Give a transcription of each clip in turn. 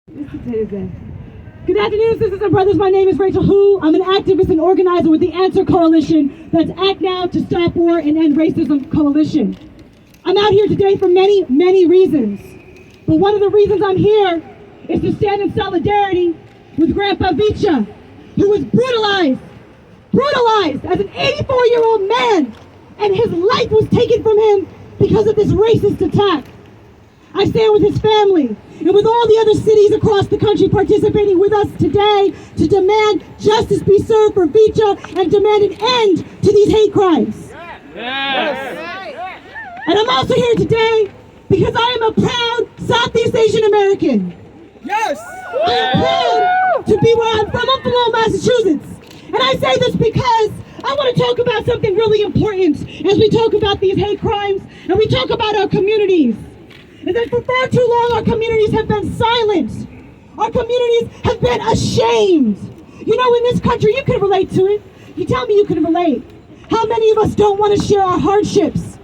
Good afternoon, sisters and brothers. My name is Rachel Hu. I'm an activist and organizer with the Answer Coalition. That's Act Now to Stop War and End Racism Coalition. I'm out here today for many, many reasons. But one of the reasons I'm here is to stand in solidarity with Grandpa Vicha, who was brutalized as an 84-year-old man, and his life was taken from him because of this racist attack. I stand with his family and with all the other cities across the country participating with us today to demand justice be served for Vicha and demand an end to these hate crimes. Yes. And I'm also here today because I am a proud Southeast Asian American. Yes. I am proud to be where I'm from. I'm from Lowell, Massachusetts. And I say this because I want to talk about something really important as we talk about these hate crimes and we talk about our communities. Is that for far too long our communities have been silent. Our communities have been ashamed. You know, in this country, you can relate to it. You tell me you can relate. How many of us don't want to share our hardships?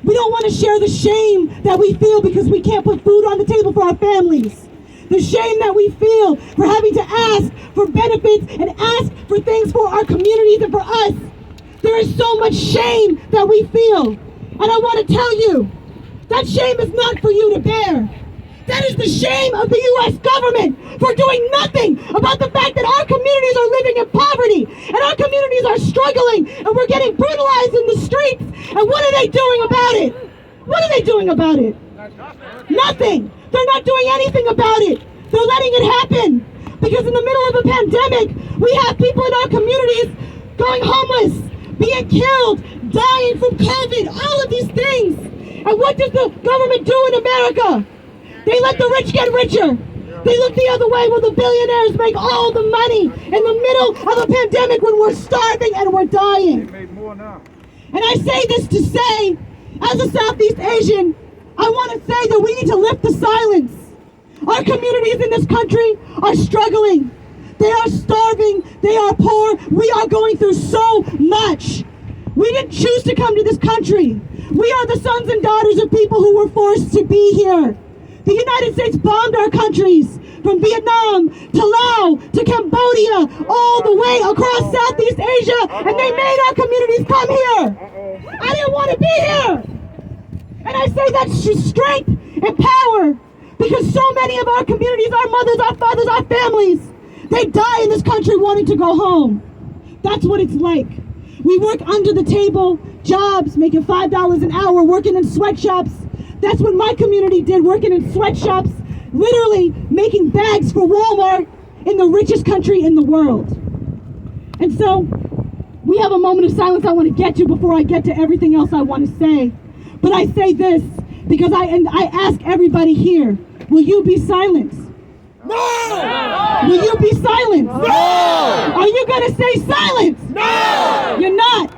We don't want to share the shame that we feel because we can't put food on the table for our families. The shame that we feel for having to ask for benefits and ask for things for our communities and for us. There is so much shame that we feel. And I want to tell you, that shame is not for you to bear. That is the shame of the U.S. government for doing nothing about the fact that our communities are living in poverty and our communities are struggling and we're getting brutalized in the streets. And what are they doing about it? What are they doing about it? Nothing. They're not doing anything about it. They're letting it happen. Because in the middle of a pandemic, we have people in our communities going homeless, being killed, dying from COVID, all of these things. And what does the government do in America? They let the rich get richer. They look the other way while the billionaires make all the money in the middle of a pandemic when we're starving and we're dying. They make more now. And I say this to say, as a Southeast Asian, I want to say that we need to lift the silence. Our communities in this country are struggling. They are starving. They are poor. We are going through so much. We didn't choose to come to this country. We are the sons and daughters of people who were forced to be here. The United States bombed our countries from Vietnam to Laos to Cambodia, all the way across Southeast Asia, and they made our communities come here. I didn't want to be here. And I say that's strength and power because so many of our communities, our mothers, our fathers, our families, they die in this country wanting to go home. That's what it's like. We work under the table, jobs, making $5 an hour, working in sweatshops. That's what my community did, working in sweatshops, literally making bags for Walmart in the richest country in the world. And so, we have a moment of silence I want to get to before I get to everything else I want to say. But I say this because I ask everybody here, will you be silent? No! Will you be silent? No! Are you going to stay silent? No! You're not.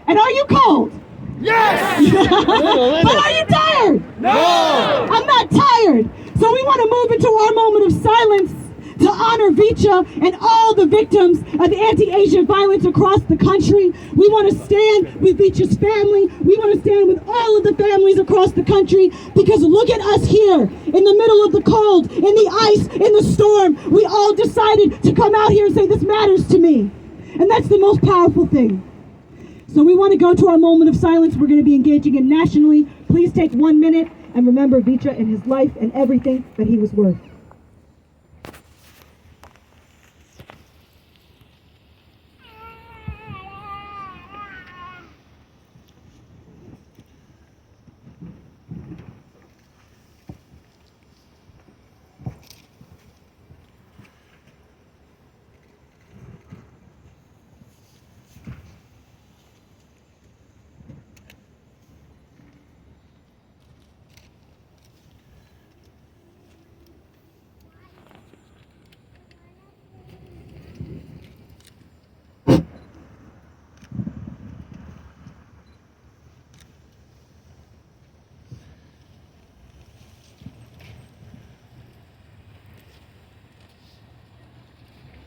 And are you cold? Yes! But are you tired? No! I'm not tired. So we want to move into our moment of silence to honor Vicha and all the victims of anti-Asian violence across the country. We want to stand with Vicha's family. We want to stand with all of the families across the country because look at us here in the middle of the cold, in the ice, in the storm. We all decided to come out here and say this matters to me. And that's the most powerful thing. So we want to go to our moment of silence. We're going to be engaging in nationally. Please take 1 minute and remember Vicha and his life and everything that he was worth.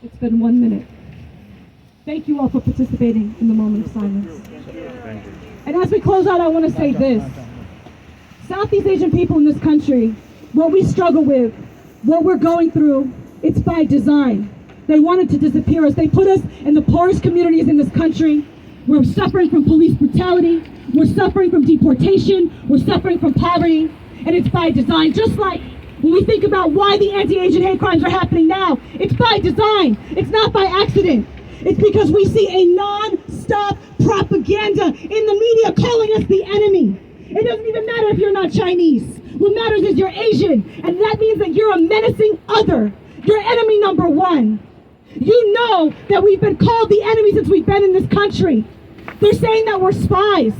It's been 1 minute. Thank you all for participating in the moment of silence. And as we close out, I want to say this. Southeast Asian people in this country, what we struggle with what we're going through, it's by design. They wanted to disappear us. They put us in the poorest communities in this country. We're suffering from police brutality. We're suffering from deportation. We're suffering from poverty. And it's by design. Just like when we think about why the anti-Asian hate crimes are happening now, it's by design. It's not by accident. It's because we see a non-stop propaganda in the media calling us the enemy. It doesn't even matter if you're not Chinese. What matters is you're Asian, and that means that you're a menacing other. You're enemy number one. You know that we've been called the enemy since we've been in this country. They're saying that we're spies.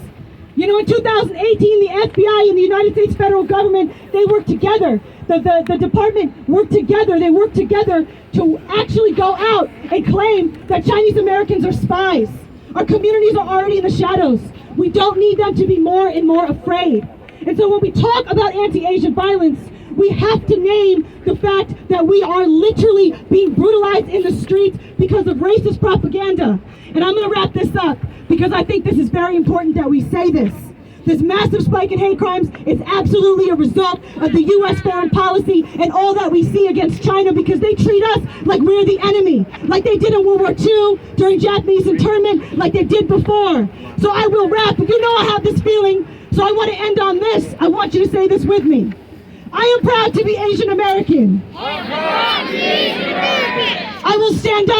You know, in 2018, the FBI and the United States federal government, they worked together. The department worked together. They worked together to actually go out and claim that Chinese Americans are spies. Our communities are already in the shadows. We don't need them to be more and more afraid. And so when we talk about anti-Asian violence, we have to name the fact that we are literally being brutalized in the streets because of racist propaganda. And I'm going to wrap this up because I think this is very important that we say this. This massive spike in hate crimes is absolutely a result of the U.S. foreign policy and all that we see against China, because they treat us like we're the enemy, like they did in World War II during Japanese internment, like they did before. So I will wrap. You know I have this feeling, so I want to end on this. I want you to say this with me. I am proud to be Asian American. I will stand up.